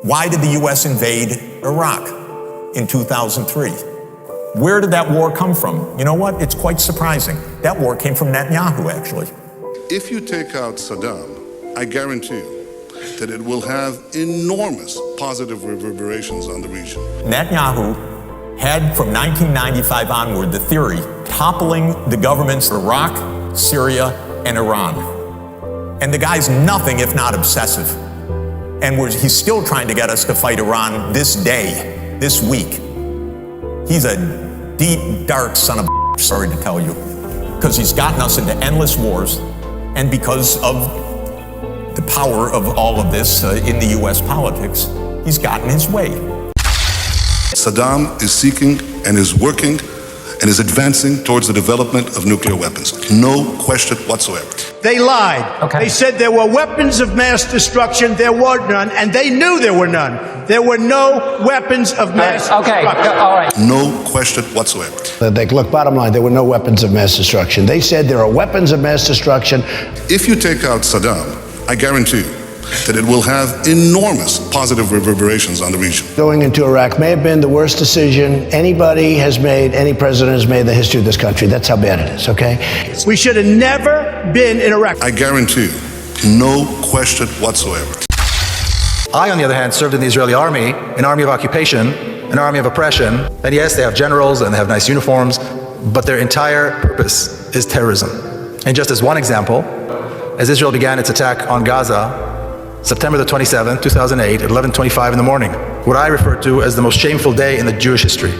Why did the U.S. invade Iraq in 2003? Where did that war come from? You know what? It's quite surprising. That war came from Netanyahu, actually. If you take out Saddam, I guarantee you that it will have enormous positive reverberations on the region. Netanyahu had, from 1995 onward, the theory toppling the governments of Iraq, Syria, and Iran. And the guy's nothing if not obsessive. And he's still trying to get us to fight Iran this day, this week. He's a deep, dark son of a, sorry to tell you, because he's gotten us into endless wars, and because of the power of all of this in the U.S. politics, he's gotten his way. Saddam is seeking and is working and is advancing towards the development of nuclear weapons. No question whatsoever. They lied. Okay. They said there were weapons of mass destruction. There were none, and they knew there were none. There were no weapons of mass destruction. All right. No question whatsoever. Look, bottom line, there were no weapons of mass destruction. They said there are weapons of mass destruction. If you take out Saddam, I guarantee you that it will have enormous positive reverberations on the region. Going into Iraq may have been the worst decision any president has made in the history of this country. That's how bad it is, okay? We should have never been in Iraq. I guarantee you, no question whatsoever. I, on the other hand, served in the Israeli army, an army of occupation, an army of oppression. And yes, they have generals and they have nice uniforms, but their entire purpose is terrorism. And just as one example, as Israel began its attack on Gaza, September the 27th, 2008, at 11:25 in the morning, what I refer to as the most shameful day in the Jewish history.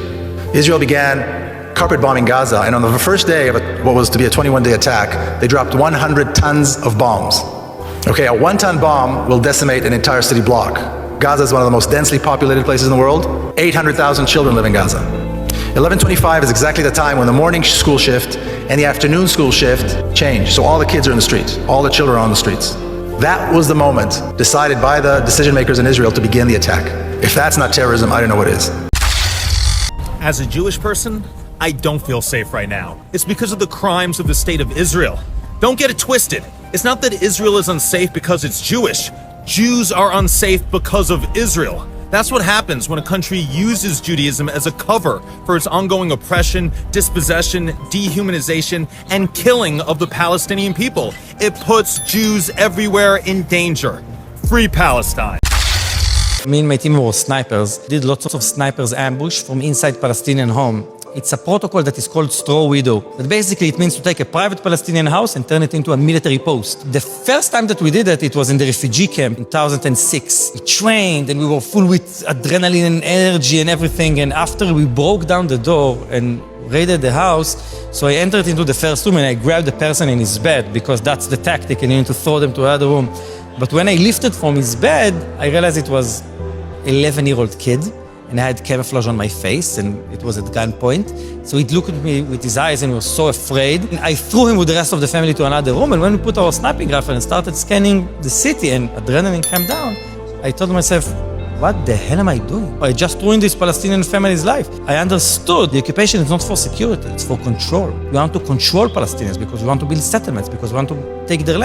Israel began carpet bombing Gaza, and on the first day of what was to be a 21-day attack, they dropped 100 tons of bombs. Okay, a 1-ton bomb will decimate an entire city block. Gaza is one of the most densely populated places in the world. 800,000 children live in Gaza. 11:25 is exactly the time when the morning school shift and the afternoon school shift change. So all the kids are in the streets, all the children are on the streets. That was the moment decided by the decision makers in Israel to begin the attack. If that's not terrorism, I don't know what is. As a Jewish person, I don't feel safe right now. It's because of the crimes of the state of Israel. Don't get it twisted. It's not that Israel is unsafe because it's Jewish. Jews are unsafe because of Israel. That's what happens when a country uses Judaism as a cover for its ongoing oppression, dispossession, dehumanization, and killing of the Palestinian people. It puts Jews everywhere in danger. Free Palestine. Me and my team were snipers, did lots of snipers ambush from inside Palestinian home. It's a protocol that is called straw widow. But basically it means to take a private Palestinian house and turn it into a military post. The first time that we did it was in the refugee camp in 2006. We trained and we were full with adrenaline and energy and everything. And after we broke down the door and raided the house, so I entered into the first room and I grabbed the person in his bed because that's the tactic and you need to throw them to another room. But when I lifted from his bed, I realized it was an 11-year-old kid. And I had camouflage on my face, and it was at gunpoint. So he looked at me with his eyes and was so afraid. And I threw him with the rest of the family to another room, and when we put our sniping rifle and started scanning the city and adrenaline came down, I told myself, what the hell am I doing? I just ruined this Palestinian family's life. I understood the occupation is not for security, it's for control. We want to control Palestinians because we want to build settlements, because we want to take their land.